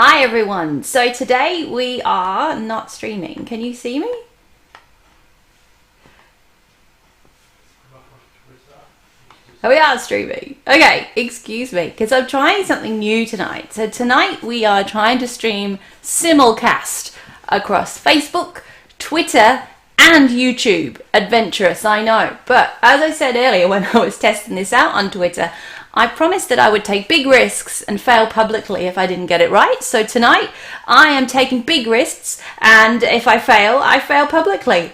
Hi everyone. So today we are not streaming. Can you see me? Oh, we are streaming. Okay, excuse me, because I'm trying something new tonight. So tonight we are trying to stream simulcast across Facebook, Twitter, and YouTube. Adventurous, I know. But as I said earlier when I was testing this out on Twitter, I promised that I would take big risks and fail publicly if I didn't get it right. So tonight I am taking big risks, and if I fail publicly.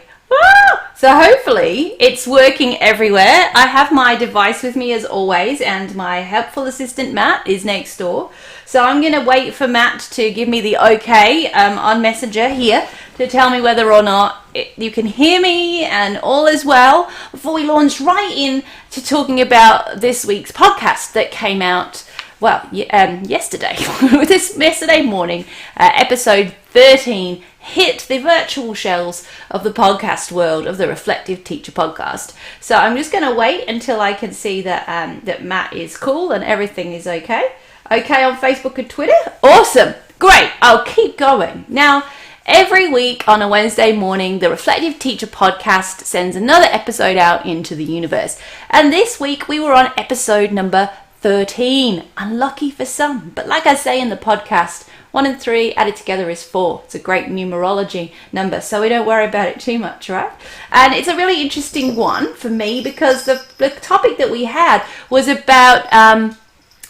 So hopefully it's working everywhere. I have my device with me as always, and my helpful assistant Matt is next door. So I'm going to wait for Matt to give me the okay on Messenger here to tell me whether or not you can hear me and all is well before we launch right in to talking about this week's podcast that came out, yesterday. Yesterday morning, episode 13 hit the virtual shells of the podcast world of the Reflective Teacher podcast. So I'm just going to wait until I can see that that Matt is cool and everything is okay. Okay on Facebook and Twitter? Awesome. Great. I'll keep going. Now, every week on a Wednesday morning, the Reflective Teacher podcast sends another episode out into the universe. And this week we were on episode number 13. Unlucky for some. But like I say in the podcast, 1 and 3 added together is 4. It's a great numerology number, so we don't worry about it too much, right? And it's a really interesting one for me because the topic that we had was about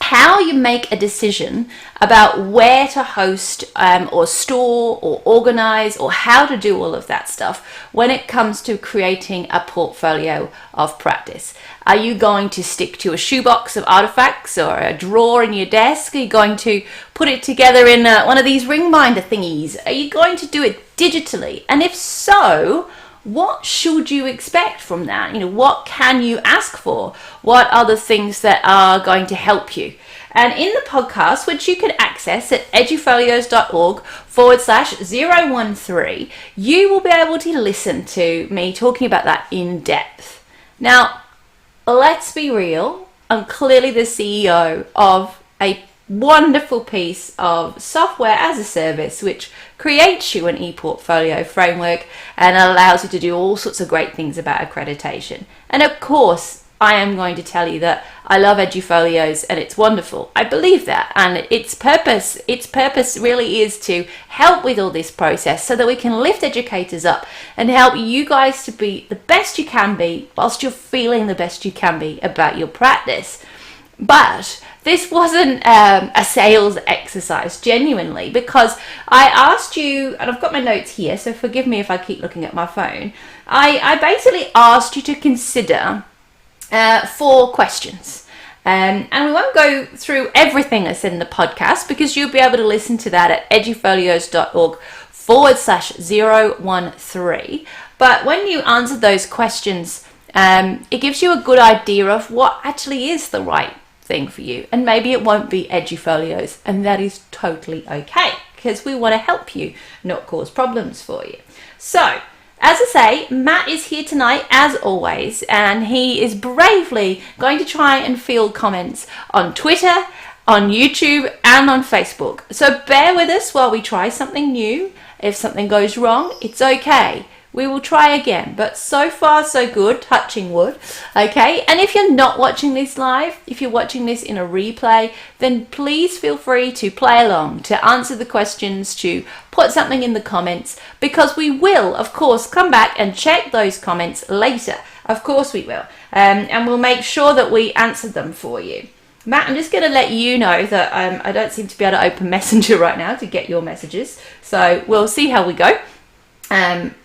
how you make a decision about where to host or store or organize or how to do all of that stuff when it comes to creating a portfolio of practice. Are you going to stick to a shoebox of artifacts or a drawer in your desk? Are you going to put it together in one of these ring binder thingies? Are you going to do it digitally? And if so, what should you expect from that? What can you ask for? What are the things that are going to help you? And in the podcast, which you can access at edufolios.org/013, you will be able to listen to me talking about that in depth. Now, let's be real. I'm clearly the CEO of a wonderful piece of software as a service which creates you an e-portfolio framework and allows you to do all sorts of great things about accreditation. And of course, I am going to tell you that I love Edufolios and it's wonderful. I believe that, and its purpose really is to help with all this process so that we can lift educators up and help you guys to be the best you can be whilst you're feeling the best you can be about your practice. But this wasn't a sales exercise, genuinely, because I asked you, and I've got my notes here, so forgive me if I keep looking at my phone. I basically asked you to consider 4 questions. And we won't go through everything that's in the podcast because you'll be able to listen to that at edufolios.org/013. But when you answer those questions, it gives you a good idea of what actually is the right thing for you. And maybe it won't be Edufolios, and that is totally okay because we want to help you, not cause problems for you. So, as I say, Matt is here tonight as always, and he is bravely going to try and field comments on Twitter, on YouTube, and on Facebook. So bear with us while we try something new. If something goes wrong, it's okay. We will try again, but so far so good, touching wood, okay? And if you're not watching this live, if you're watching this in a replay, then please feel free to play along, to answer the questions, to put something in the comments, because we will, of course, come back and check those comments later. Of course we will, and we'll make sure that we answer them for you. Matt, I'm just going to let you know that I don't seem to be able to open Messenger right now to get your messages, so we'll see how we go.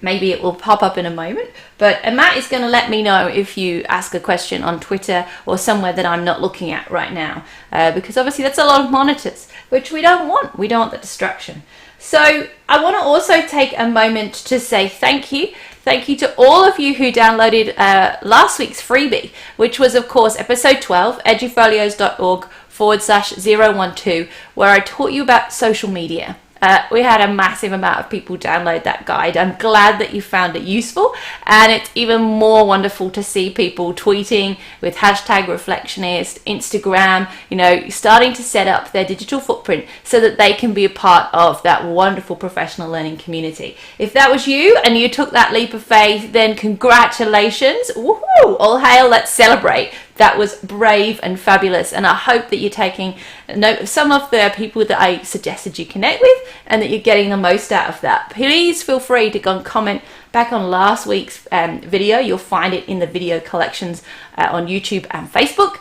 Maybe it will pop up in a moment, but Matt is going to let me know if you ask a question on Twitter or somewhere that I'm not looking at right now, because obviously that's a lot of monitors, which we don't want. We don't want the distraction. So I want to also take a moment to say thank you. Thank you to all of you who downloaded last week's freebie, which was, of course, episode 12, edufolios.org/012, where I taught you about social media. We had a massive amount of people download that guide. I'm glad that you found it useful, and it's even more wonderful to see people tweeting with hashtag reflectionist, Instagram, starting to set up their digital footprint so that they can be a part of that wonderful professional learning community. If that was you and you took that leap of faith, then congratulations. Woohoo! All hail, let's celebrate. That was brave and fabulous, and I hope that you're taking note of some of the people that I suggested you connect with and that you're getting the most out of that. Please feel free to go and comment back on last week's video. You'll find it in the video collections on YouTube and Facebook,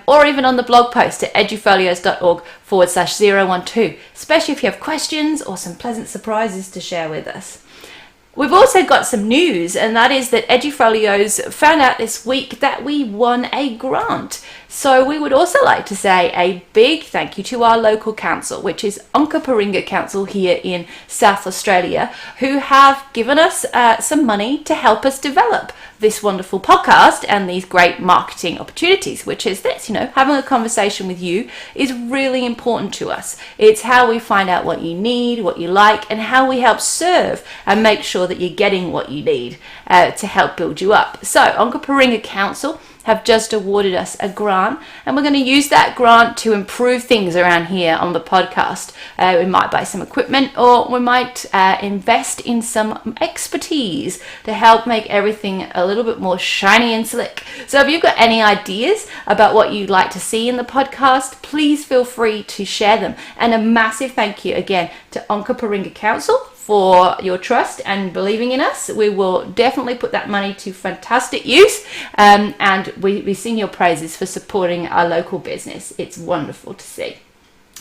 or even on the blog post at edufolios.org/012, especially if you have questions or some pleasant surprises to share with us. We've also got some news, and that is that Edufolios found out this week that we won a grant. So we would also like to say a big thank you to our local council, which is Onkaparinga Council here in South Australia, who have given us some money to help us develop this wonderful podcast and these great marketing opportunities, which is this, having a conversation with you is really important to us. It's how we find out what you need, what you like, and how we help serve and make sure that you're getting what you need to help build you up. So Onkaparinga Council have just awarded us a grant, and we're going to use that grant to improve things around here on the podcast. We might buy some equipment, or we might invest in some expertise to help make everything a little bit more shiny and slick. So if you've got any ideas about what you'd like to see in the podcast, please feel free to share them. And a massive thank you again to Onkaparinga Council for your trust and believing in us. We will definitely put that money to fantastic use, and we sing your praises for supporting our local business. It's wonderful to see.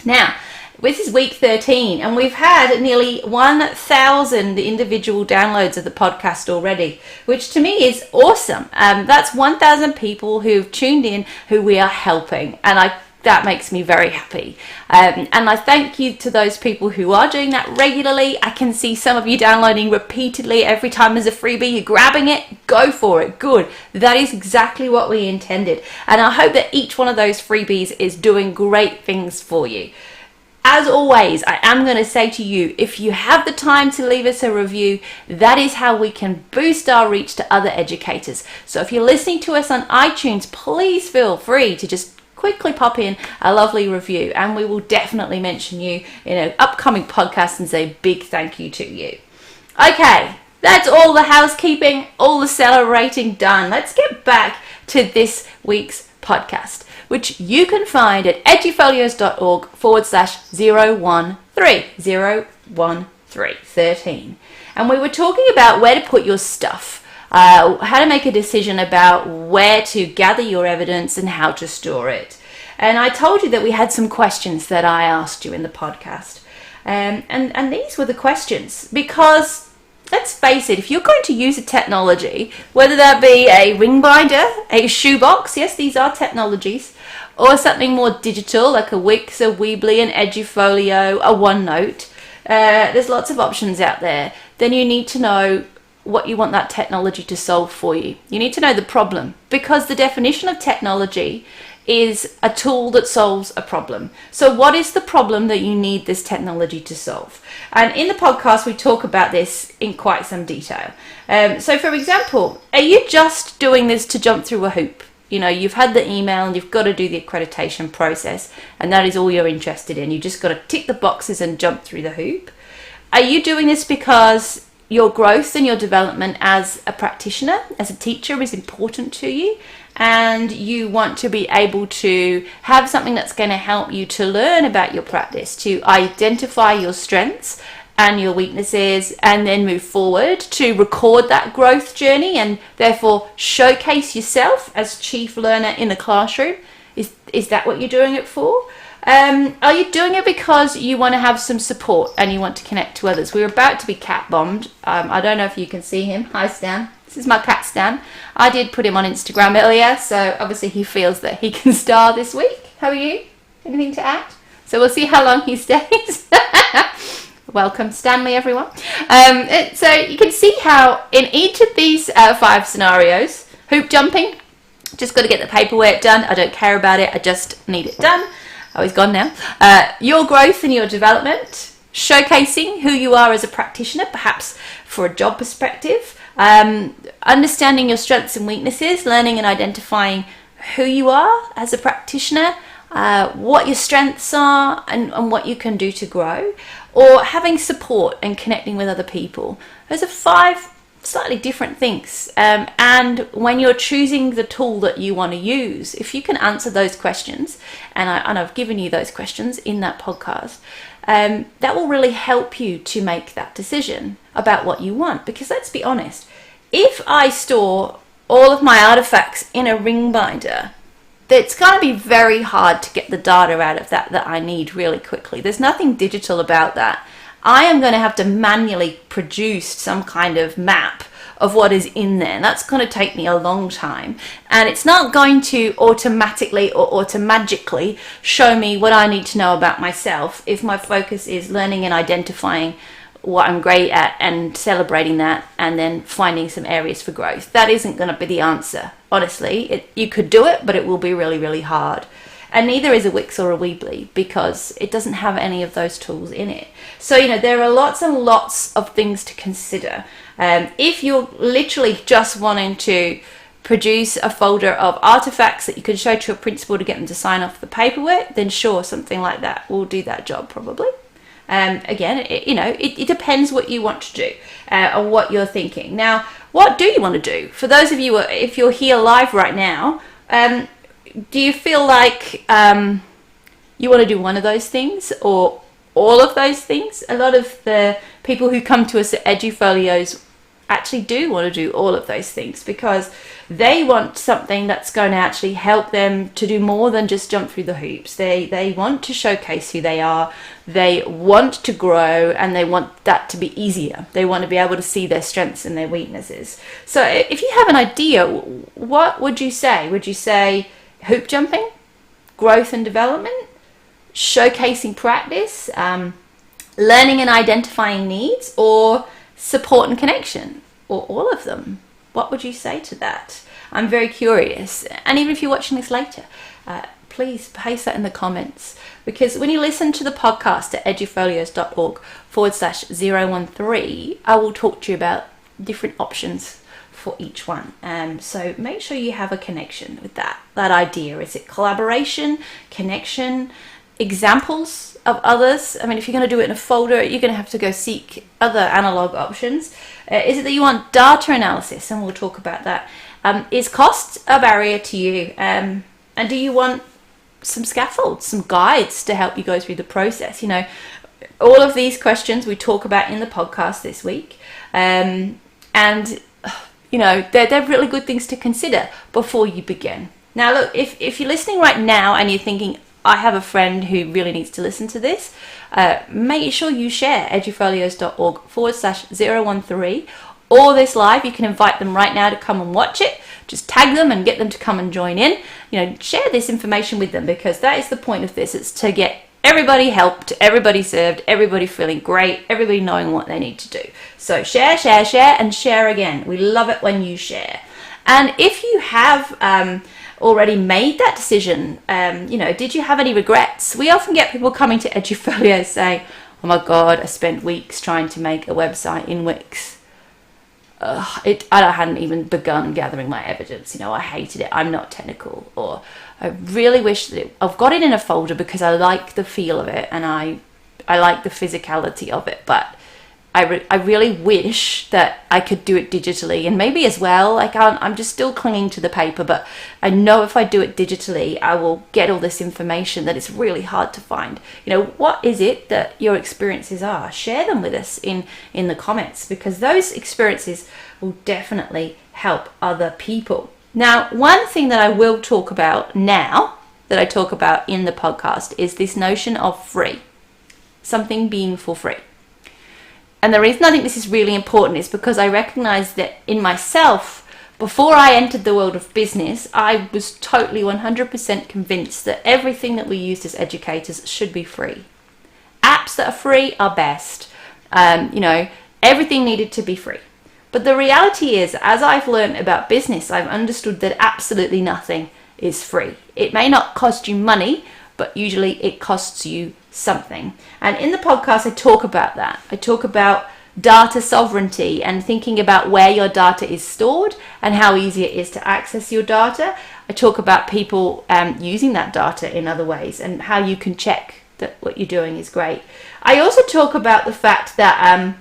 Now, this is week 13, and we've had nearly 1,000 individual downloads of the podcast already, which to me is awesome. That's 1,000 people who've tuned in, who we are helping, and that makes me very happy. And I thank you to those people who are doing that regularly. I can see some of you downloading repeatedly. Every time there's a freebie, you're grabbing it. Go for it. Good. That is exactly what we intended. And I hope that each one of those freebies is doing great things for you. As always, I am going to say to you, if you have the time to leave us a review, that is how we can boost our reach to other educators. So if you're listening to us on iTunes, please feel free to just quickly pop in a lovely review, and we will definitely mention you in an upcoming podcast and say big thank you to you. Okay, that's all the housekeeping, all the celebrating done. Let's get back to this week's podcast, which you can find at edufolios.org/013. And we were talking about where to put your stuff. How to make a decision about where to gather your evidence and how to store it. And I told you that we had some questions that I asked you in the podcast. And these were the questions, because let's face it, if you're going to use a technology, whether that be a ring binder, a shoebox, yes, these are technologies, or something more digital like a Wix, a Weebly, an Edufolio, a OneNote, there's lots of options out there, then you need to know what you want that technology to solve for you. You need to know the problem, because the definition of technology is a tool that solves a problem. So what is the problem that you need this technology to solve? And in the podcast, we talk about this in quite some detail. So for example, are you just doing this to jump through a hoop? You've had the email and you've got to do the accreditation process, and that is all you're interested in. You just got to tick the boxes and jump through the hoop. Are you doing this because your growth and your development as a practitioner, as a teacher, is important to you, and you want to be able to have something that's going to help you to learn about your practice, to identify your strengths and your weaknesses, and then move forward to record that growth journey and therefore showcase yourself as chief learner in the classroom? Is that what you're doing it for? Are you doing it because you want to have some support and you want to connect to others? We're about to be cat bombed. I don't know if you can see him. Hi, Stan. This is my cat, Stan. I did put him on Instagram earlier, so obviously he feels that he can star this week. How are you? Anything to add? So we'll see how long he stays. Welcome, Stanley, everyone. So you can see how in each of these 5 scenarios, hoop jumping, just got to get the paperwork done. I don't care about it. I just need it done. Oh, he's gone now. Your growth and your development, showcasing who you are as a practitioner, perhaps for a job perspective, understanding your strengths and weaknesses, learning and identifying who you are as a practitioner, what your strengths are and what you can do to grow, or having support and connecting with other people. Those are 5 slightly different things. And when you're choosing the tool that you want to use, if you can answer those questions, and I've given you those questions in that podcast, that will really help you to make that decision about what you want. Because let's be honest, if I store all of my artifacts in a ring binder, it's going to be very hard to get the data out of that I need really quickly. There's nothing digital about that. I am going to have to manually produce some kind of map of what is in there. And that's going to take me a long time. And it's not going to automatically or automagically show me what I need to know about myself if my focus is learning and identifying what I'm great at and celebrating that, and then finding some areas for growth. That isn't going to be the answer. Honestly, you could do it, but it will be really, really hard. And neither is a Wix or a Weebly, because it doesn't have any of those tools in it. So, there are lots and lots of things to consider. If you're literally just wanting to produce a folder of artifacts that you can show to a principal to get them to sign off the paperwork, then sure, something like that will do that job probably. Again, it depends what you want to do or what you're thinking. Now, what do you want to do? For those of you, if you're here live right now, do you feel like you want to do one of those things or all of those things? A lot of the people who come to us at Edufolios actually do want to do all of those things, because they want something that's going to actually help them to do more than just jump through the hoops. They want to showcase who they are, they want to grow, and they want that to be easier. They want to be able to see their strengths and their weaknesses. So if you have an idea, what would you say? Would you say hoop jumping, growth and development, showcasing practice, learning and identifying needs, or support and connection, or all of them? What would you say to that? I'm very curious. And even if you're watching this later, please paste that in the comments, because when you listen to the podcast at edufolios.org/013, I will talk to you about different options for each one. So make sure you have a connection with that idea. Is it collaboration, connection, examples of others? I mean, if you're going to do it in a folder, you're going to have to go seek other analog options. Is it that you want data analysis? And we'll talk about that. Is cost a barrier to you? And do you want some scaffolds, some guides to help you go through the process? All of these questions we talk about in the podcast this week. And they're really good things to consider before you begin. Now, look, if you're listening right now and you're thinking, I have a friend who really needs to listen to this, make sure you share edufolios.org/013 or this live. You can invite them right now to come and watch it. Just tag them and get them to come and join in. Share this information with them, because that is the point of this. It's to get everybody helped, everybody served, everybody feeling great, everybody knowing what they need to do. So share, and share again. We love it when you share. And if you have already made that decision, did you have any regrets? We often get people coming to Edufolios saying, oh my God, I spent weeks trying to make a website in Wix. I hadn't even begun gathering my evidence. I hated it. I'm not technical. Or I really wish that I've got it in a folder because I like the feel of it and I like the physicality of it. But I really wish that I could do it digitally, and maybe as well, I'm just still clinging to the paper, but I know if I do it digitally, I will get all this information that it's really hard to find. What is it that your experiences are? Share them with us in the comments, because those experiences will definitely help other people. Now, one thing that I will talk about now, that I talk about in the podcast, is this notion of free. Something being for free. And the reason I think this is really important is because I recognize that in myself, before I entered the world of business, I was totally 100% convinced that everything that we used as educators should be free. Apps that are free are best. Everything needed to be free. But the reality is, as I've learned about business, I've understood that absolutely nothing is free. It may not cost you money, but usually it costs you something. And in the podcast, I talk about that. I talk about data sovereignty and thinking about where your data is stored and how easy it is to access your data. I talk about people using that data in other ways and how you can check that what you're doing is great. I also talk about the fact that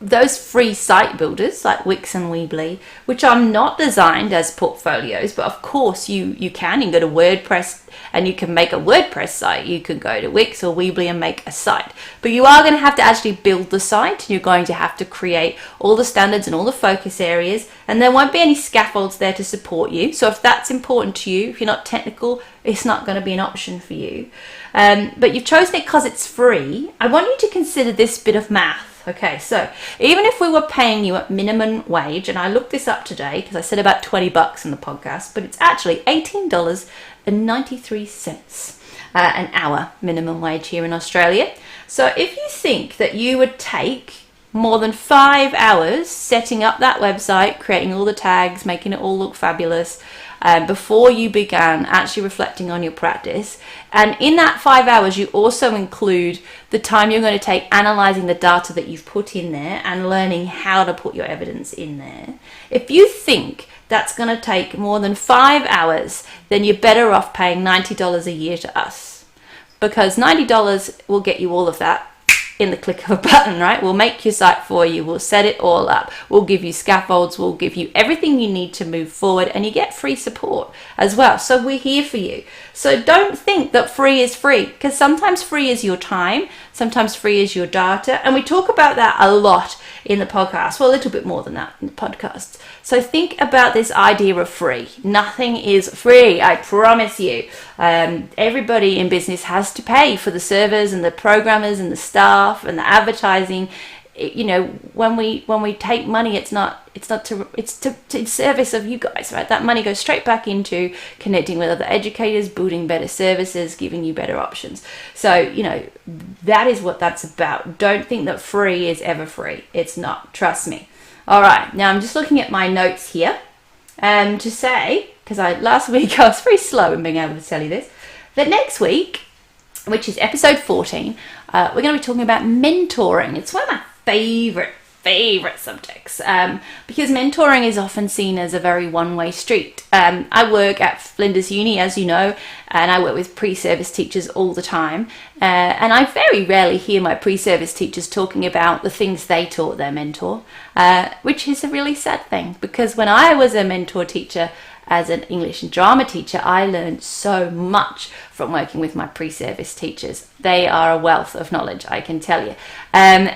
those free site builders like Wix and Weebly, which are not designed as portfolios, but of course you can go to WordPress and you can make a WordPress site. You can go to Wix or Weebly and make a site, but you are going to have to actually build the site. You're going to have to create all the standards and all the focus areas, and there won't be any scaffolds there to support you. So if that's important to you, if you're not technical, it's not going to be an option for you. But you've chosen it because it's free. I want you to consider this bit of math. Okay, so even if we were paying you at minimum wage, and I looked this up today because I said about $20 in the podcast, but it's actually $18.93 an hour minimum wage here in Australia. So if you think that you would take more than 5 hours setting up that website, creating all the tags, making it all look fabulous, before you began actually reflecting on your practice, and in that 5 hours you also include the time you're going to take analysing the data that you've put in there and learning how to put your evidence in there. If you think that's going to take more than 5 hours, then you're better off paying $90 a year to us, because $90 will get you all of that in the click of a button, right? We'll make your site for you. We'll set it all up. We'll give you scaffolds. We'll give you everything you need to move forward, and you get free support as well. So we're here for you. So don't think that free is free, because sometimes free is your time. Sometimes free is your data. And we talk about that a lot in the podcast. Well, a little bit more than that in the podcast. So think about this idea of free. Nothing is free, I promise you. Everybody in business has to pay for the servers and the programmers and the staff and the advertising. When we take money, it's to service of you guys, right? That money goes straight back into connecting with other educators, building better services, giving you better options. So that is what that's about. Don't think that free is ever free. It's not. Trust me. All right, now I'm just looking at my notes here to say, because last week I was very slow in being able to tell you this, that next week, which is episode 14, we're going to be talking about mentoring. It's one of my favorite subjects because mentoring is often seen as a very one-way street. I work at Flinders Uni, as you know, and I work with pre-service teachers all the time, and I very rarely hear my pre-service teachers talking about the things they taught their mentor, which is a really sad thing, because when I was a mentor teacher as an English and drama teacher, I learned so much from working with my pre-service teachers. They are a wealth of knowledge, I can tell you. And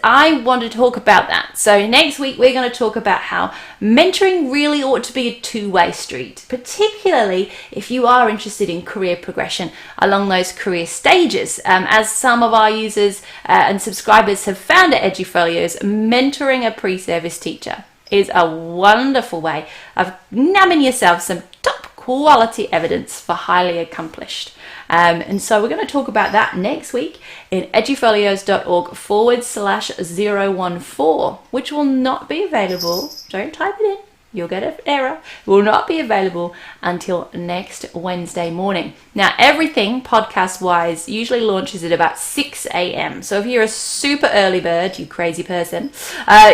I want to talk about that. So next week, we're going to talk about how mentoring really ought to be a two-way street, particularly if you are interested in career progression along those career stages. As some of our users and subscribers have found at EduFolios, mentoring a pre-service teacher is a wonderful way of nabbing yourself some top quality evidence for highly accomplished. And so we're going to talk about that next week in edufolios.org/014, which will not be available. Don't type it in. You'll get an error. It will not be available until next Wednesday morning. Now, everything podcast-wise usually launches at about 6 a.m. So if you're a super early bird, you crazy person,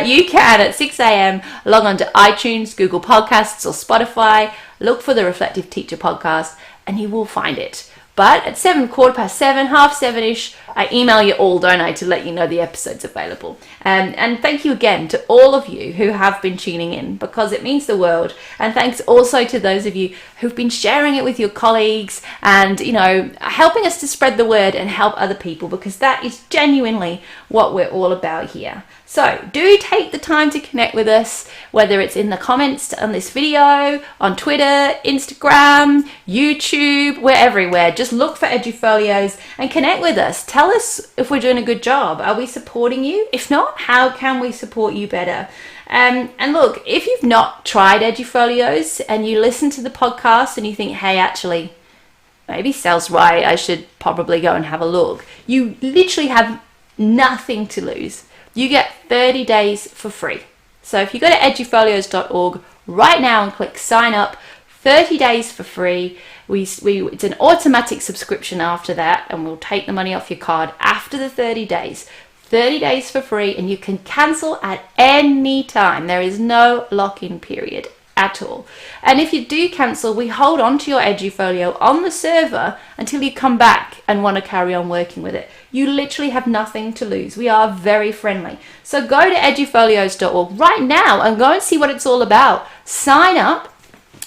you can at 6 a.m. log on to iTunes, Google Podcasts, or Spotify, look for the Reflective Teacher podcast, and you will find it. But at 7, 7:15, 7:30ish, I email you all, don't I, to let you know the episode's available. And thank you again to all of you who have been tuning in, because it means the world. And thanks also to those of you who've been sharing it with your colleagues and, helping us to spread the word and help other people, because that is genuinely what we're all about here. So do take the time to connect with us, whether it's in the comments on this video, on Twitter, Instagram, YouTube, we're everywhere. Just look for EduFolios and connect with us. Tell us if we're doing a good job. Are we supporting you? If not, how can we support you better? And look, if you've not tried EduFolios and you listen to the podcast and you think, hey, actually, maybe Sal's right, I should probably go and have a look. You literally have nothing to lose. You get 30 days for free. So if you go to edufolios.org right now and click sign up, 30 days for free, It's an automatic subscription after that, and we'll take the money off your card after the 30 days. 30 days for free, and you can cancel at any time. There is no lock-in period at all. And if you do cancel, we hold on to your Edufolio on the server until you come back and want to carry on working with it. You literally have nothing to lose. We are very friendly. So go to edufolios.org right now and go and see what it's all about. Sign up.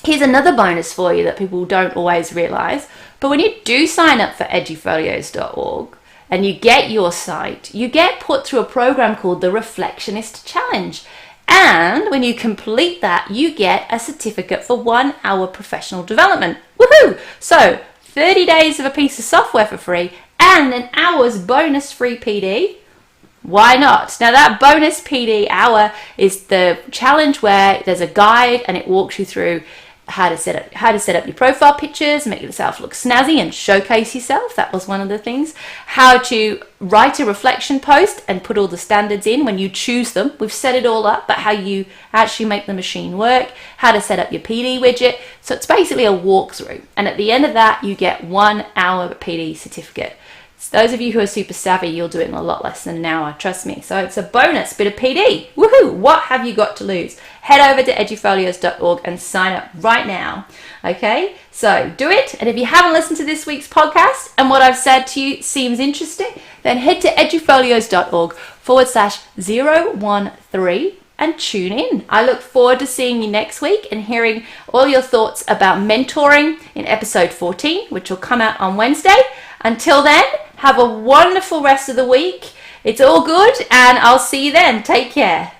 Here's another bonus for you that people don't always realize. But when you do sign up for edufolios.org and you get your site, you get put through a program called the Reflectionist Challenge. And when you complete that, you get a certificate for 1 hour professional development. Woohoo! So 30 days of a piece of software for free and an hour's bonus free PD. Why not? Now that bonus PD hour is the challenge where there's a guide and it walks you through how to set up your profile pictures, make yourself look snazzy and showcase yourself. That was one of the things. How to write a reflection post and put all the standards in when you choose them. We've set it all up, but how you actually make the machine work, how to set up your PD widget. So it's basically a walkthrough. And at the end of that, you get 1 hour PD certificate. So those of you who are super savvy, you'll do it in a lot less than an hour, trust me. So it's a bonus bit of PD. Woohoo! What have you got to lose? Head over to edufolios.org and sign up right now. Okay, so do it. And if you haven't listened to this week's podcast and what I've said to you seems interesting, then head to edufolios.org/013 and tune in. I look forward to seeing you next week and hearing all your thoughts about mentoring in episode 14, which will come out on Wednesday. Until then, have a wonderful rest of the week. It's all good, and I'll see you then. Take care.